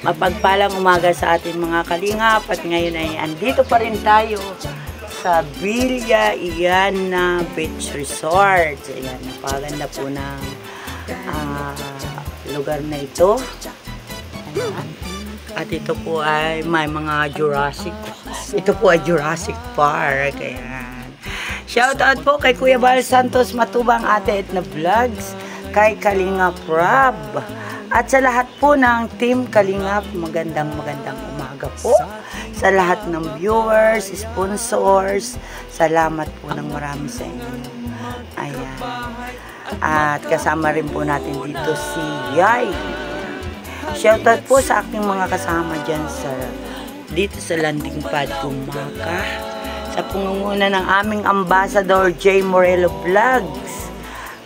Mapagpalang umaga sa ating mga kalingap at ngayon ay andito pa rin tayo sa Villa Iana Beach Resort. Ayan, napaganda po ng lugar na ito. Ayan. At ito po ay may mga Jurassic. Ito po ay Jurassic Park. Ayan. Shoutout po kay Kuya Bal Santos Matubang, Ate Etna Vlogs, kay Kalingap Rob, at sa lahat po ng Team Kalingap, magandang umaga po. Sa lahat ng viewers, sponsors, salamat po ng marami sa inyo. Ayan. At kasama rin po natin dito si Yay. Shoutout po sa aking mga kasama dyan dito sa landing pad Gumaka. Sa pangunguna ng aming ambassador J. Morello Vlogs,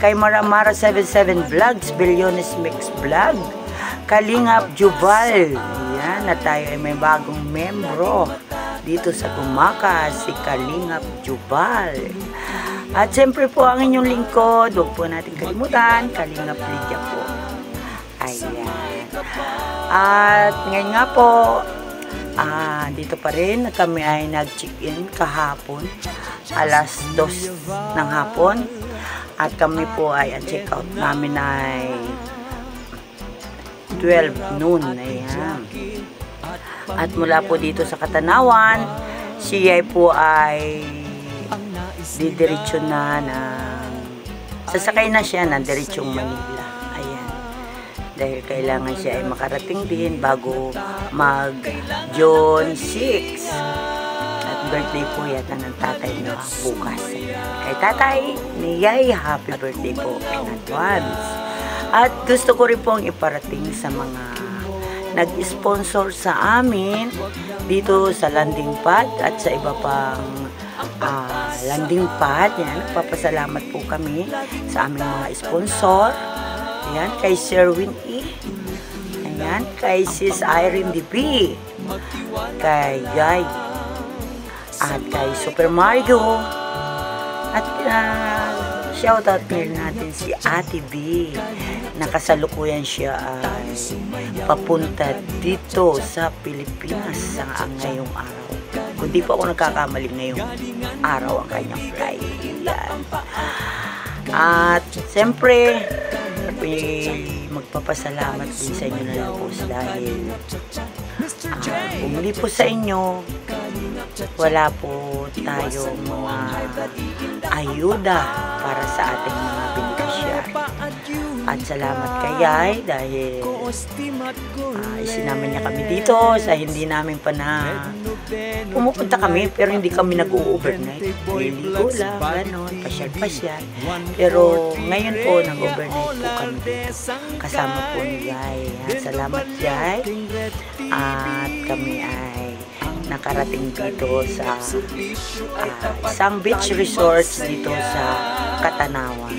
kay Maramara 77 Vlogs, Bilyones Mix Vlog, Kalingap Jubal. Yan, na tayo ay may bagong membro dito sa Gumaka, si Kalingap Jubal. At siyempre po ang inyong lingkod, huwag po natin kalimutan, Kalingap Lydia po. Ayan. At ngayon nga po, dito pa rin kami ay nag-check-in kahapon, alas 2 ng hapon. At kami po ay ang check-out namin ay 12 noon. Ayan. At mula po dito sa Katanawan, siya po ay didiretso na sasakay na siya ng diretsong Manila. Ayan. Dahil kailangan siya ay makarating din bago mag June 6. Birthday po yata ng tatay na bukas. Kay tatay ni Yay, happy birthday po in advance. At gusto ko rin pong iparating sa mga nag-sponsor sa amin dito sa landing pad at sa iba pang landing pad. Yan, nagpapasalamat po kami sa aming mga sponsor. Ayan, kay Sherwin E. Ayan, kay Sis Irene DB. Kay Yay. At kay Super Mario. At shoutout din natin si Ate B. Nakasalukuyan siya ay papunta dito sa Pilipinas sa ngayong araw. Kung di pa ako nagkakamali, ngayong araw ang kanyang flight. Yan. At siyempre, magpapasalamat din sa inyo na lubos dahil kung hindi po sa inyo, wala po tayong mga ayuda para sa ating mga beneficiary. At salamat kay Yay dahil isinamin niya kami dito sa hindi namin pa na pumupunta kami pero hindi kami nag-overnight. Liligo lang, gano'n, pasyal-pasyal. Pero ngayon po nag-overnight po kami dito. Kasama po ni Yay. Salamat Yay. At kami ay nakarating dito sa isang beach resorts dito sa Katanawan.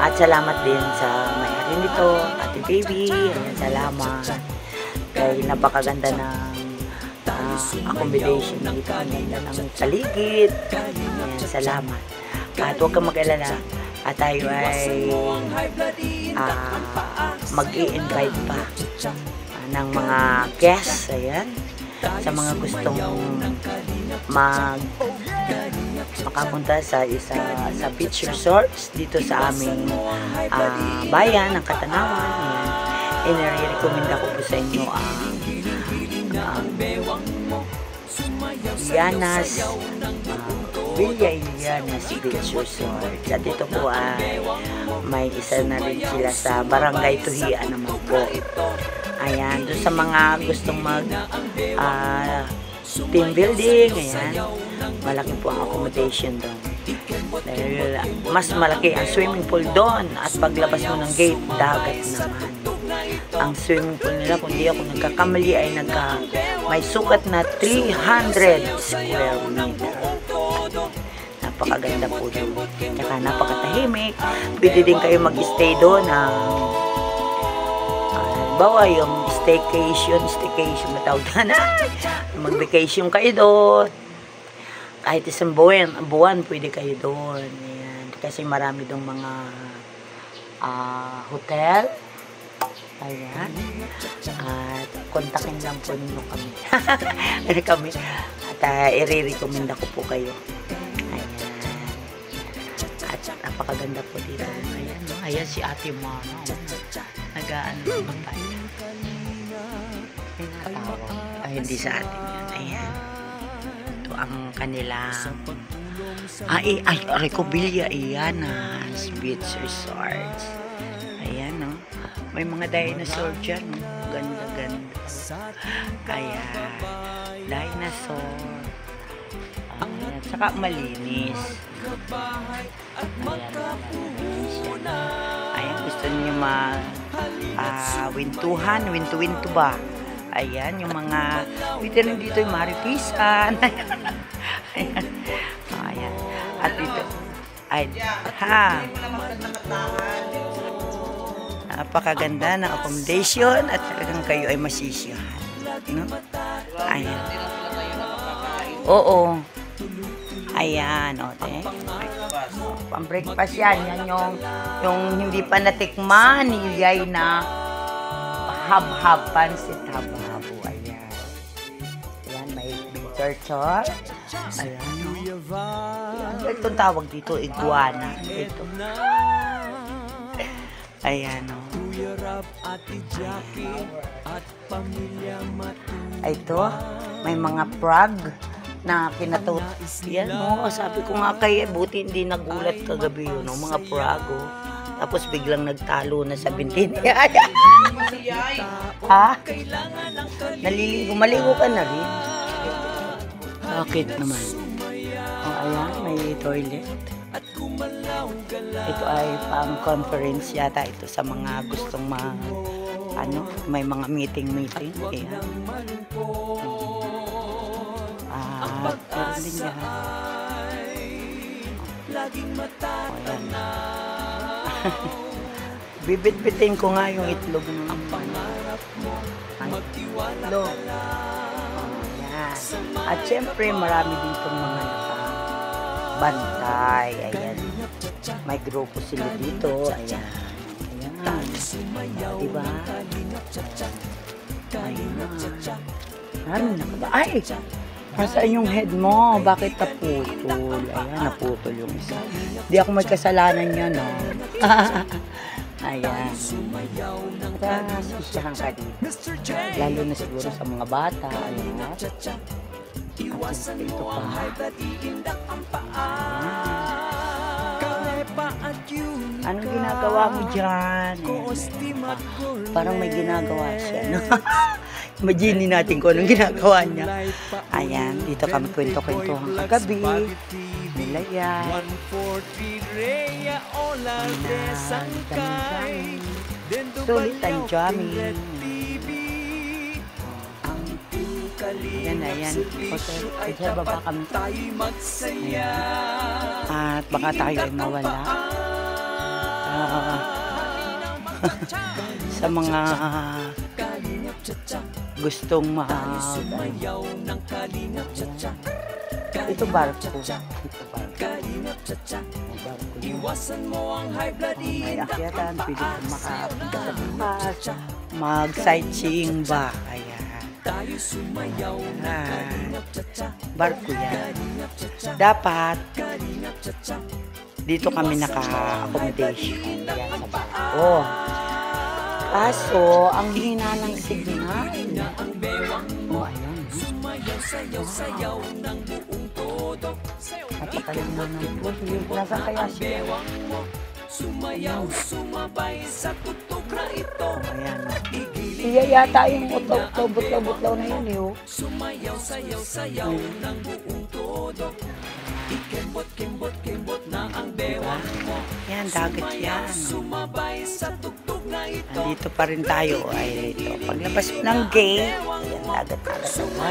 At salamat din sa may-ari nito, Ate Baby. Ayan, salamat. Kaya napakaganda ng accommodation dito. Ayan, ng paligid. Ayan, salamat. At huwag kang mag-alala. At tayo ay mag-i-invite pa ng mga guests. Ayan. Sa mga gustong makapunta sa beach resorts dito sa aming bayan ng Katanawan. Inirekomenda ko po sa inyo ang Villa Iana's Beach Resort. At dito po ay may isa na rin sila sa Barangay Tuhian naman po. Ayan, doon sa mga gustong mag team building, ayan, malaki po ang accommodation doon. Dahil mas malaki ang swimming pool doon at paglabas mo ng gate, dagat naman. Ang swimming pool nila, kung di ako nagkakamali, ay may sukat na 300 square meter. Napakaganda po doon. Tsaka napakatahimik. Pwede din kayo mag-stay doon bawa yung staycation matawag na mag-vacation kayo doon kahit isang buwan pwede kayo doon. Ayan. Kasi marami doon mga hotel Ayan. At kontakin lang po ninyo kami. Ano kami? At i-recommend ako po kayo. Ayan. At napakaganda po dito. Ayan, no? Ayan si Ate Mama. Nag-aano naman tayo. May natawag. Ay, hindi sa atin yan. Ayan. Ito ang kanilang Recobilia Iyanas Beach Resorts. Ayan, no? May mga dinosaur dyan, no? Ganda-ganda. Ayan. Dinosaur. Ayan. Saka malinis. Ayan. Ayan. Gusto niyo wintu-wintu ba? Ayan. Yung mga dito rin dito yung maripisan. Ayan. Ayan. At dito. Napakaganda ng accommodation at talagang kayo ay masisiyahan. No? Ayan. Oo. Ayan. Okay. Pang-breakfast yan. Yan yung hindi pa natikman ni Yay na hab-hab pansit hab-habo. Ayan. Ayan. May turtle. Ayan. No? Itong tawag dito, iguana. Ito. Ayan, o. Ito, may mga frog na kinatut. Yan, o. Sabi ko nga kay, buti hindi nagulat kagabi yun, o. Mga frog, o. Tapos biglang nagtalo na sa bintin. Ha? Naliligo. Maligo ka na rin. Bakit naman? O, ayan, may toilet. Ito ay pang-conference yata ito sa mga gustong may mga meeting. Ayan. Meron din yan. Ayan. Bibit-bitin ko nga yung itlog ng itlog. Ayan. At syempre marami dito mga bantay. Ayan. May grupo sila dito. Ayan. Ayan. Diba? Ayan. Ay! Nasaan yung head mo? Bakit naputol? Ayan, naputol yung isa. Hindi ako may kasalanan yan, no? Ayan. Sisiyahan ka dito. Lalo na siguro sa mga bata. Ayan. Iwasan mo ang high blood, iindak ang paa. Anong ginagawa mo dyan? Parang may ginagawa siya, no? Imagine natin kung anong ginagawa niya. Ayan, dito kami kwento-kwentuhan kagabi. Nila yan. Sulit ang jamming. Ayan. Sa baba kami. Ayan. At baka tayo ay mawala. Sa mga gustong ito barko. Iwasan mo ang high blood. May akyatan, pwede kong makapunta sa bukas. Mag-sightseeing ba? Ayan. Barko yan. Dapat dito kami naka-accommodation. Yan sa barko. Kaso, ang hina ng signal. Oh, ayan. Napakalim mo ng puso. Nasaan kaya siya? Ayan. Siya yata yung butlaw-butlaw na yun, yun. Yan, dagat yan. Nandito pa rin tayo. Ay, ito. Paglabas ng gate, yan, dagat-dagat na.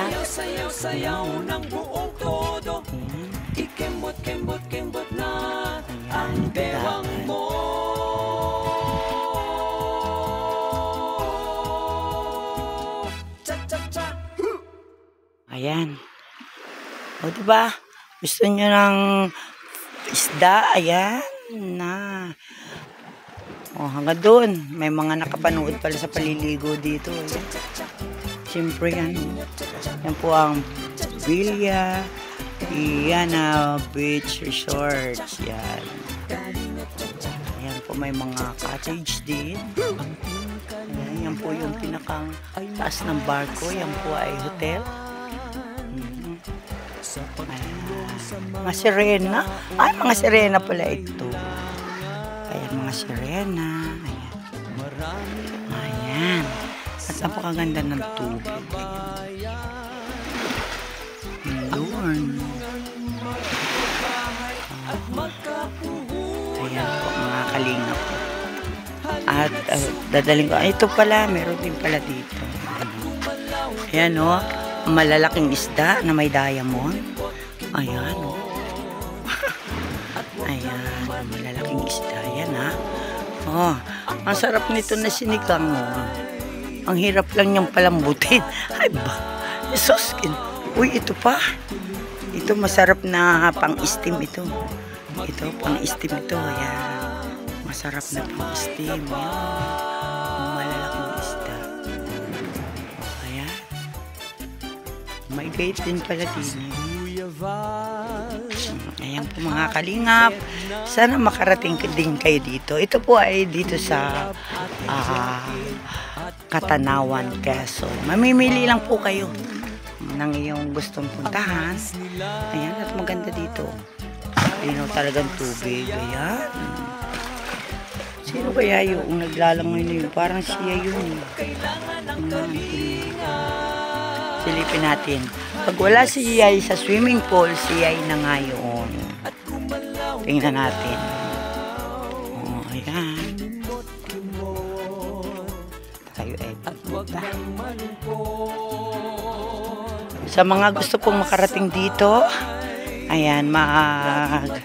Ayan, dagat. Ayan. O, diba? Gusto nyo ng isda? Ayan. Na. Oh, hanggang doon. May mga nakapanood pala sa paliligo dito. Siyempre yan. Yan po ang Villa Iana Beach Resorts. Yan. Yan po, may mga cottage din. Yan po yung pinakang taas ng barko. Yan po ay hotel. Mga sirena. Ay, mga sirena pala ito. Ayan, mga sirena. Ayan. Ayan. At napakaganda ng tubig. Doon. Ayan po, mga kalingap. At dadaling ko. Ito pala, meron din pala dito. Ayan o. Malalaking isda na may diamond. Ayan o. Ayan, malalaking isda. Ayan ha. Oh, ang sarap nito na sinigang mo. Ang hirap lang niyang palambutin. Ay ba? Jesus. Uy, ito pa. Ito masarap na pang-steam ito. Ito, pang-steam ito. Ayan. Masarap na pang-steam. Malalaking isda. Ayan. May gate din pala din. Ayan po mga kalingap. Sana makarating din kayo dito. Ito po ay dito sa Katanawan, Quezon. Mamimili lang po kayo ng iyong gustong puntahan. Ayan, at maganda dito. Linaw talagang tubig. Ayan. Sino kaya yung naglalangoy na yun? Parang siya yun. Silipin natin. Pag wala si Yay sa swimming pool, si Yay na nga yun. Tingnan natin. Oh, ayan. Tayo ay pagpunta. Sa mga gusto pong makarating dito, ayan, mag-inquire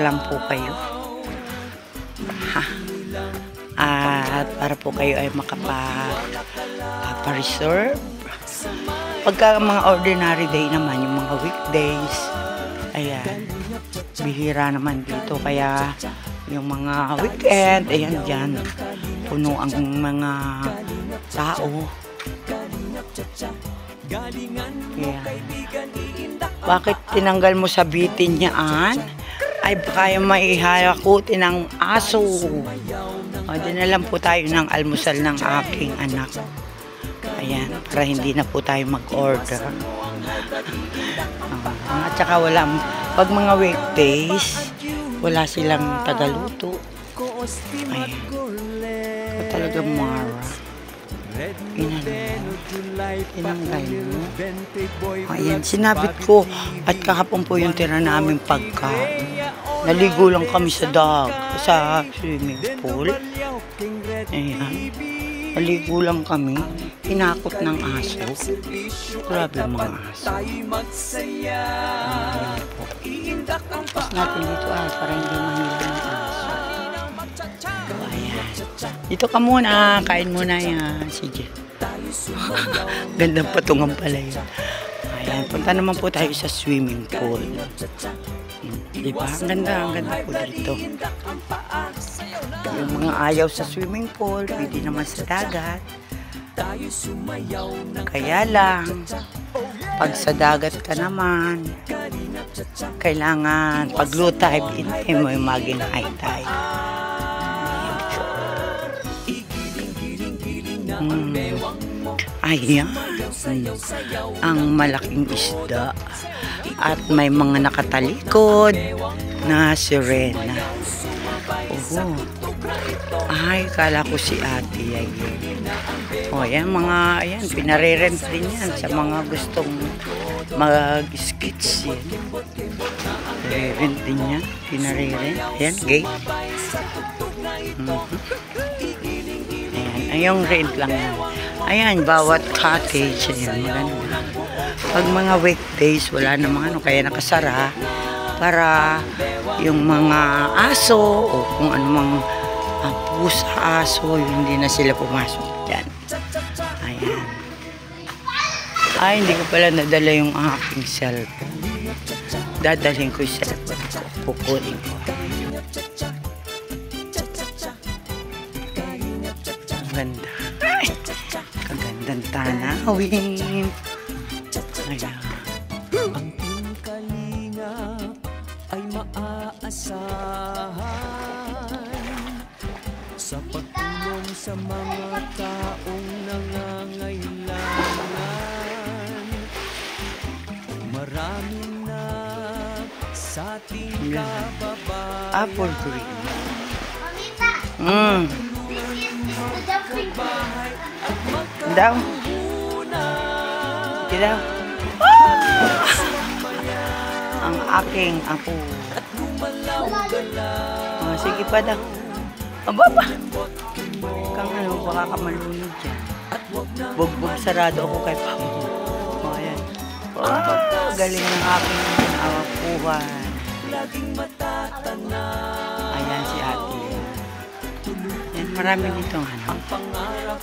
lang po kayo. At para po kayo ay makapag-reserve. Pagka mga ordinary day naman, yung mga weekdays, ayan, bihira naman dito. Kaya yung mga weekend, ayan dyan, puno ang mga tao. Ayan. Bakit tinanggal mo sa bitin niyaan? Ay baka yung maihayakutin ng aso. O, dinalan po tayo ng almusal ng aking anak. Ayan, para hindi na po tayo mag-order. At saka wala, pag mga weekdays, wala silang tagaluto. Ayan. Ito talaga mara. Tinanggal mo. Ayan, sinabit ko. At kahapon po yung tira namin pagkain. Naligo lang kami sa swimming pool. Ayan. Naligo lang kami. Hinakot ng aso. Grabe mga aso. Ayan po. Tapos natin dito para hindi mahila ng aso. Ayan. Dito ka muna. Kain muna yan. Sige. Gandang patungan pala yun. Ayan. Punta naman po tayo sa swimming pool. Diba? Ang ganda po dito. Yung mga ayaw sa swimming pool, pwede naman sa dagat. Kaya lang, pag sa dagat ka naman, kailangan pag low tide, hindi mo yung maging high tide. Ayan. Ang malaking isda. At may mga nakatalikod na sirena. Oh. Ay, kala ko si ate. O, yan mga, ayan, pinare-rent din yan sa mga gustong mag-skits yan. Pinare-rent din yan. Pinare-rent. Ayan, gate. Ayan, ayong rent lang yan. Ayan, bawat cottage. Ayan, maganda. Pag mga weekdays, wala namang ano, kaya nakasara para yung mga aso o kung anumang pusa, aso, hindi na sila pumasok dyan. Ayan. Ay, hindi ko pala nadala yung aking cellphone. Dadalhin ko yung cellphone ko. Pukulin ko. ganda. Ay, kagandang tanawin. Ayan. Ang iyong kalingap ay maaasahan sa pagtulong sa mga taong nangangailangan. Marami na sa ating kababayan. Apple green. Mm. Daw. Daw. Ang aking apo. Oh, sige pa daw. Aba ba? Kang ano, baka ka malunod dyan. Bugbog sarado ako kay Pamo. Oh, ayan. Oh, galing ng aking awapuhan. Ayan si ate. Ayan, marami dito ano,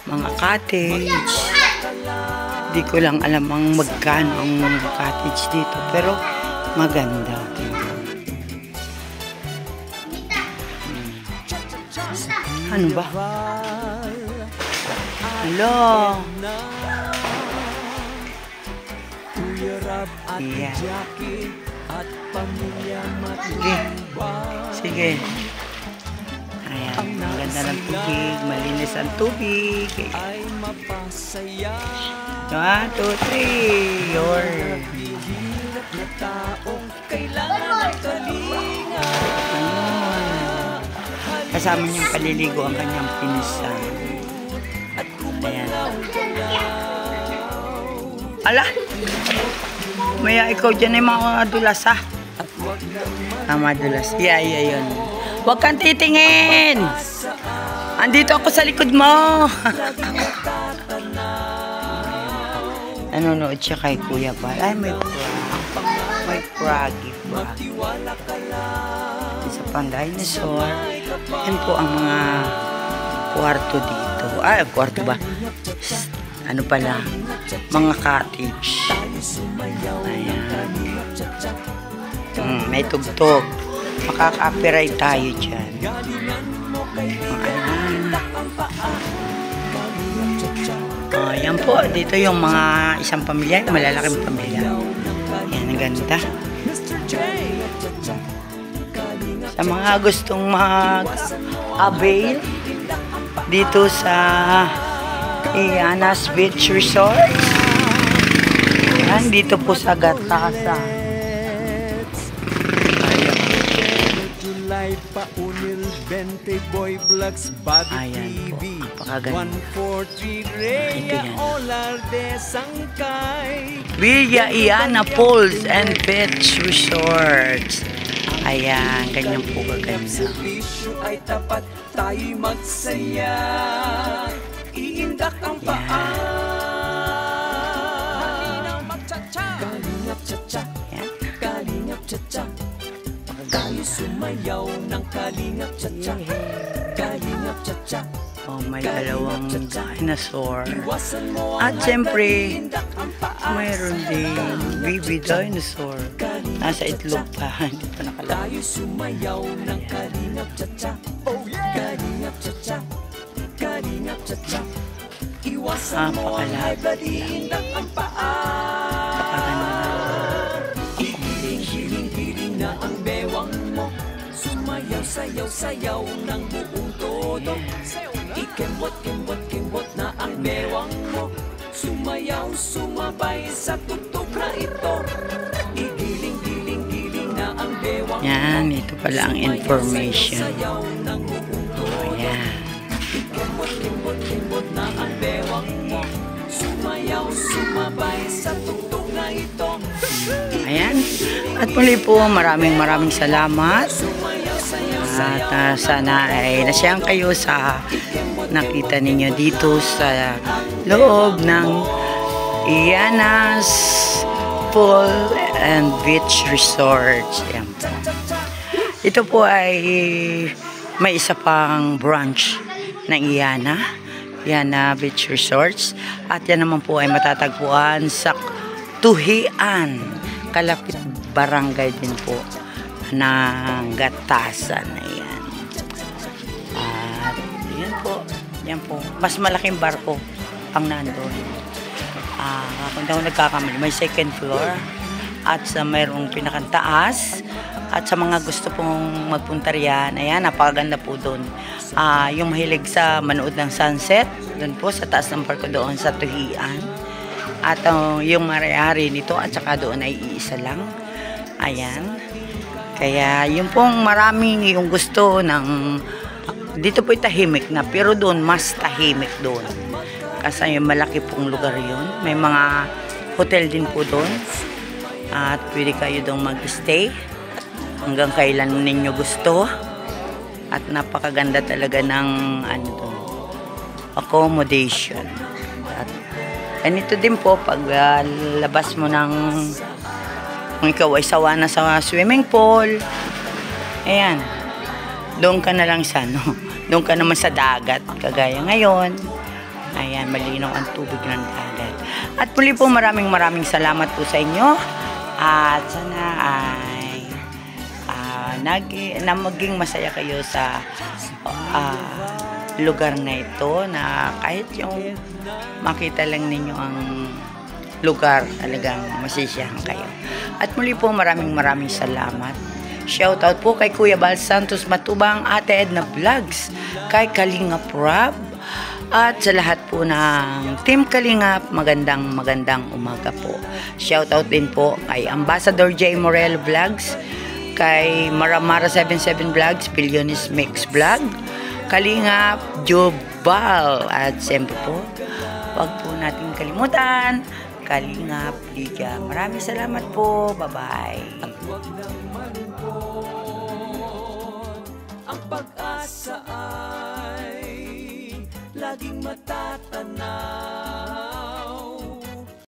mga cottage. Di ko lang alam ang magkano ang mga cottage dito. Pero maganda. Ano ba? Hello. Iya. Sige. Sige. Ayan. Ang ganda ng tubig. Malinis ang tubig. 1, 2, 3. Your. Kasama niyang paliligo ang kanyang pinsan. Ayan. Ala! Maya ikaw dyan ay mga dulas ha. Madulas. Yeah, yun. Huwag kang titingin! Andito ako sa likod mo! Nanonood siya kay Kuya Bal. Ay, may froggy. Isa pang dinosaur. Yan po ang mga kwarto dito. Ay, kwarto ba? Ano pala? Mga cottage. Ayan. May tugtog. Makaka-copyright tayo dyan. Ayan po. Dito yung mga isang pamilya. Malalaking pamilya. Ayan, ang ganda. Sa mga gustong mag-avail dito sa Iana's Beach Resort. Ayan, dito po sa Gatasan. July Paunil 20 Boy Vlogs Bobby TV 143 Rhea Olarde Sangkay Villa Iana Falls and Beach Resorts. Ayan, ganyan po kaganda. Servisyo ay tapat, tayo'y magsaya. Iindak ang paa. Halinaw magtsatsa. Kalingap tsatsa. Kalingap tsatsa. Tayo sumayaw ng kalingap tsatsa. Kalingap tsatsa. Oh, may dalawang dinosaur. At siyempre, mayroon din baby dinosaur. Nasa itlog pa, hindi pa nakalagay. Tayo sumayaw ng kalingap tsatsa. Kalingap tsatsa. Kalingap tsatsa. Iwasan mo ang high blood, iindak ang paa. Igiling-giling na ang bewang mo. Sumayaw, sayaw, sayaw ng buong todo. Ikembot na ang bewang mo. Sumayaw, sumabay sa tugtog na ito. Igiling-giling na ang bewang mo. Yan, ito pala ang information. Ayan. Ikembot na ang bewang mo. Sumayaw, sumabay sa tugtog na ito. Ayan. At muli po, maraming salamat. At sana ay nasiyang kayo sa nakita ninyo dito sa loob ng Iana's Pool and Beach Resort. Ayan po. Ito po ay may isa pang branch ng Iana Beach Resorts. At yan naman po ay matatagpuan sa Tuhian, kalapit barangay din po ng Gatasan. Ayan. At yan po, Yan po. Mas malaking barko ang nandun. Kung daw nagkakamali, may second floor. At sa mayroong pinakantaas. At sa mga gusto pong magpunta riyan, ayan, napakaganda po doon. Yung mahilig sa manood ng sunset, doon po sa taas ng barko doon sa Tuhian. At yung may-ari nito at saka doon ay iisa lang. Ayan. Kaya yung pong maraming yung gusto ng dito po tahimik na, pero doon mas tahimik doon. Kasi yung malaki pong lugar yun. May mga hotel din po doon. At pwede kayo doon mag-stay hanggang kailan ninyo gusto. At napakaganda talaga ng accommodation. At ito din po pag labas mo ng kung ikaw ay sawa na sa swimming pool, ayan, doon ka na lang sa doon ka naman sa dagat, kagaya ngayon. Ayan, malinaw ang tubig ng dagat. At muli po maraming salamat po sa inyo. At sana ay maging masaya kayo sa lugar na ito, na kahit yung makita lang ninyo ang lugar, talagang masisiyahan kayo. At muli po maraming salamat. Shoutout po kay Kuya Bal Santos Matubang, Ate Edna Vlogs, kay Kalingap Rob, at sa lahat po ng Team Kalingap, magandang umaga po. Shoutout din po kay Ambassador J. Morel Vlogs, kay Maramara 77 Vlogs, Billionis Mix Vlog, Kalingap Jobal, at siyempre po, wag po natin kalimutan Kalingap Liga. Maraming salamat po. Bye-bye. Ang pag-asa ay laging matatanaw.